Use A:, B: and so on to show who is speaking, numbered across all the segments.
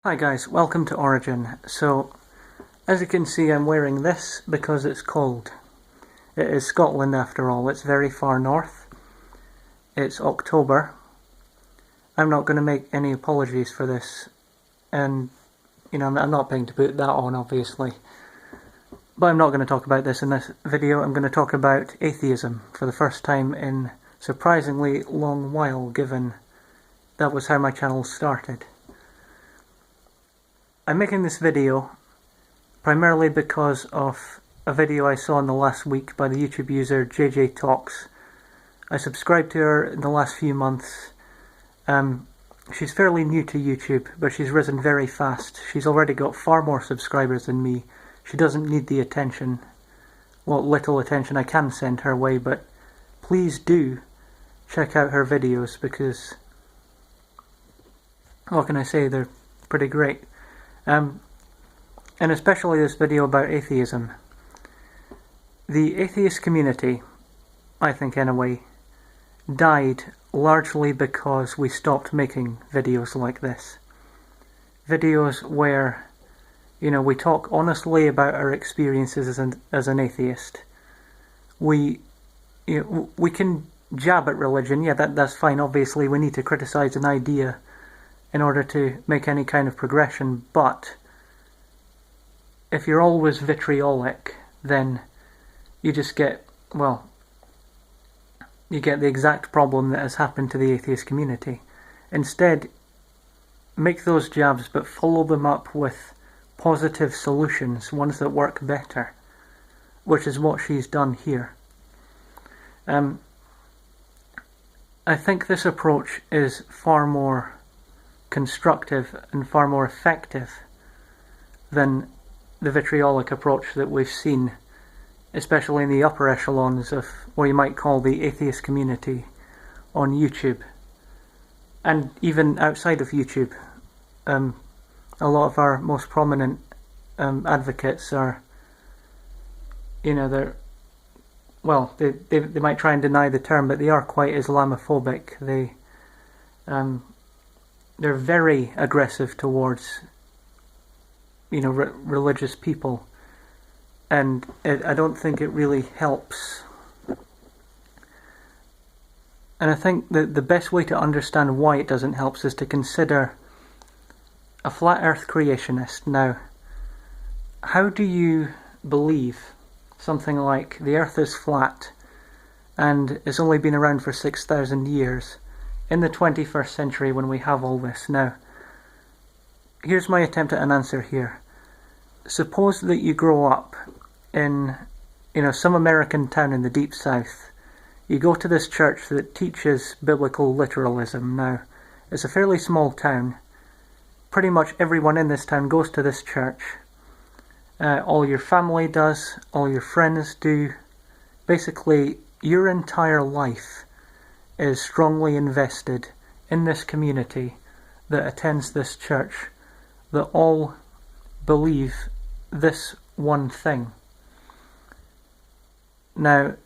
A: Hi guys, welcome to Origin. So, as you can see, I'm wearing this because it's cold. It is Scotland after all, it's very far north. It's October. I'm not going to make any apologies for this, and I'm not paying to put that on, obviously. But I'm not going to talk about this in this video. I'm going to talk about atheism for the first time in a surprisingly long while, given that was how my channel started. I'm making this video primarily because of a video I saw in the last week by the YouTube user JJTalkz. I subscribed to her in the last few months. She's fairly new to YouTube, but she's risen very fast. She's already got far more subscribers than me. She doesn't need the attention, well, little attention I can send her way, but please do check out her videos because, what can I say, they're pretty great. And especially this video about atheism. The atheist community, I think anyway, died largely because we stopped making videos like this. Videos where, we talk honestly about our experiences as an atheist. We can jab at religion, yeah, that's fine. Obviously we need to criticize an idea in order to make any kind of progression, but if you're always vitriolic, then you just get, you get the exact problem that has happened to the atheist community. Instead, make those jabs, but follow them up with positive solutions, ones that work better, which is what she's done here. I think this approach is far more constructive and far more effective than the vitriolic approach that we've seen, especially in the upper echelons of what you might call the atheist community on YouTube, and even outside of YouTube. A lot of our most prominent advocates are, they might try and deny the term, but they are quite Islamophobic. They're very aggressive towards, religious people, and I don't think it really helps. And I think that the best way to understand why it doesn't help is to consider a flat earth creationist. Now, how do you believe something like the earth is flat and it's only been around for 6,000 years in the 21st century when we have all this? Now, here's my attempt at an answer here. Suppose that you grow up in, some American town in the deep south. You go to this church that teaches biblical literalism. Now, it's a fairly small town. Pretty much everyone in this town goes to this church. All your family does, all your friends do. Basically, your entire life is strongly invested in this community that attends this church, that all believe this one thing. Now,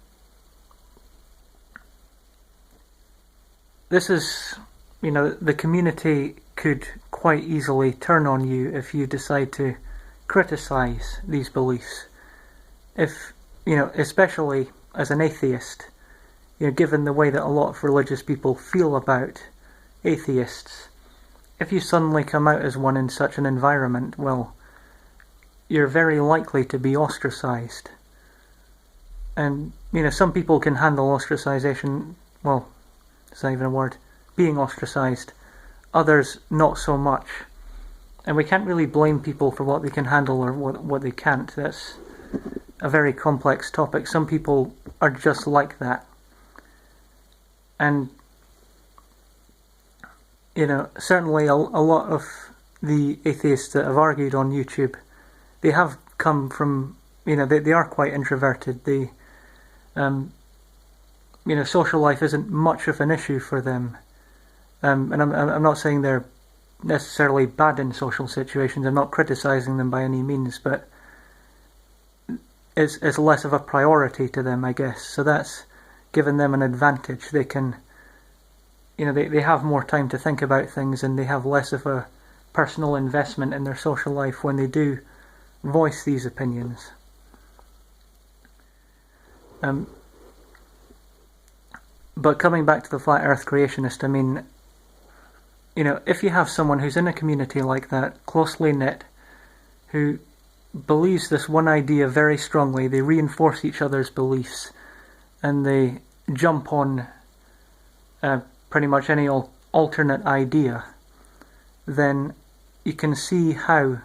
A: this is, the community could quite easily turn on you if you decide to criticize these beliefs. If, especially as an atheist, given the way that a lot of religious people feel about atheists, if you suddenly come out as one in such an environment, well, you're very likely to be ostracized. And, some people can handle ostracization, well, it's not even a word, being ostracized. Others, not so much. And we can't really blame people for what they can handle or what they can't. That's a very complex topic. Some people are just like that. And, certainly a lot of the atheists that have argued on YouTube, they have come from, they are quite introverted. They, social life isn't much of an issue for them. And I'm not saying they're necessarily bad in social situations. I'm not criticizing them by any means, but it's less of a priority to them, I guess. So that's given them an advantage. They can, they have more time to think about things, and they have less of a personal investment in their social life when they do voice these opinions. But coming back to the flat earth creationist, I mean, if you have someone who's in a community like that, closely knit, who believes this one idea very strongly, they reinforce each other's beliefs, and they jump on pretty much any alternate idea, then you can see how,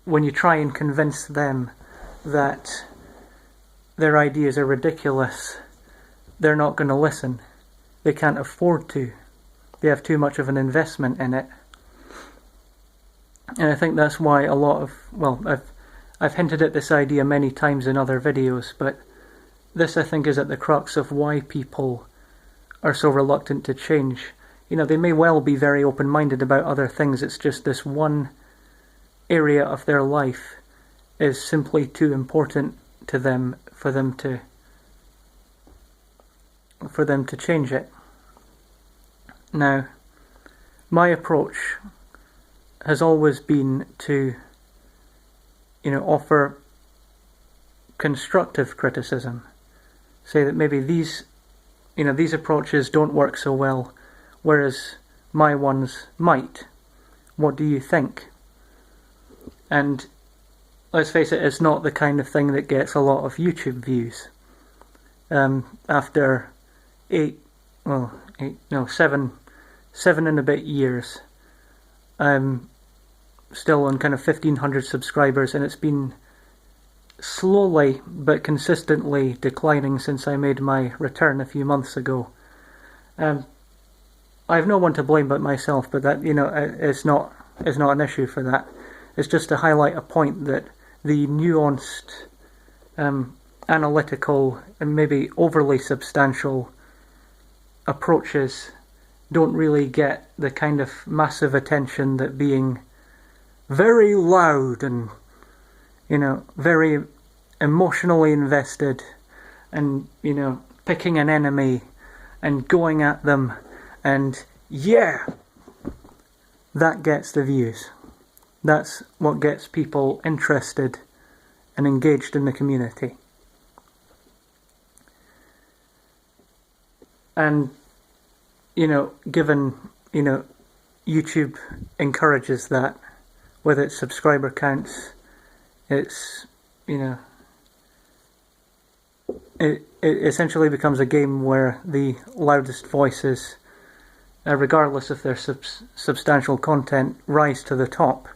A: when you try and convince them that their ideas are ridiculous, they're not going to listen. They can't afford to. They have too much of an investment in it. And I think that's why a lot of, I've hinted at this idea many times in other videos, but this I think is at the crux of why people are so reluctant to change. They may well be very open-minded about other things, it's just this one area of their life is simply too important to them for them to change it. Now, my approach has always been to, offer constructive criticism. Say that maybe these approaches don't work so well, whereas my ones might. What do you think? And let's face it, it's not the kind of thing that gets a lot of YouTube views. After 7 and a bit years, I'm still on kind of 1,500 subscribers, and it's been slowly but consistently declining since I made my return a few months ago. I have no one to blame but myself, but that is not an issue for that. It's just to highlight a point that the nuanced, analytical, and maybe overly substantial approaches don't really get the kind of massive attention that being very loud and, very emotionally invested and, picking an enemy and going at them and, that gets the views. That's what gets people interested and engaged in the community. And, given, YouTube encourages that, whether it's subscriber counts, it's, it essentially becomes a game where the loudest voices, regardless of their substantial content, rise to the top.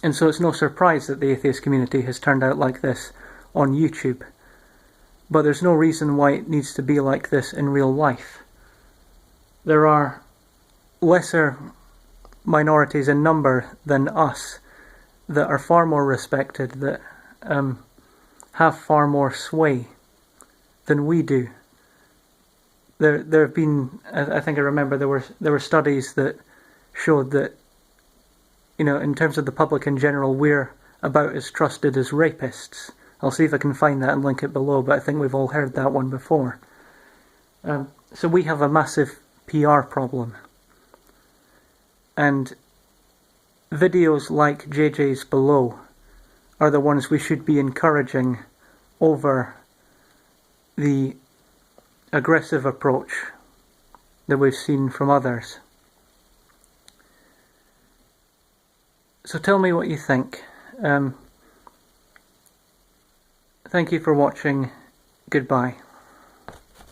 A: And so it's no surprise that the atheist community has turned out like this on YouTube. But there's no reason why it needs to be like this in real life. There are lesser minorities in number than us that are far more respected, that have far more sway than we do. There have been, I think I remember there were studies that showed that, in terms of the public in general, we're about as trusted as rapists. I'll see if I can find that and link it below, but I think we've all heard that one before. So we have a massive PR problem. And videos like JJ's below are the ones we should be encouraging over the aggressive approach that we've seen from others. So tell me what you think. Thank you for watching. Goodbye.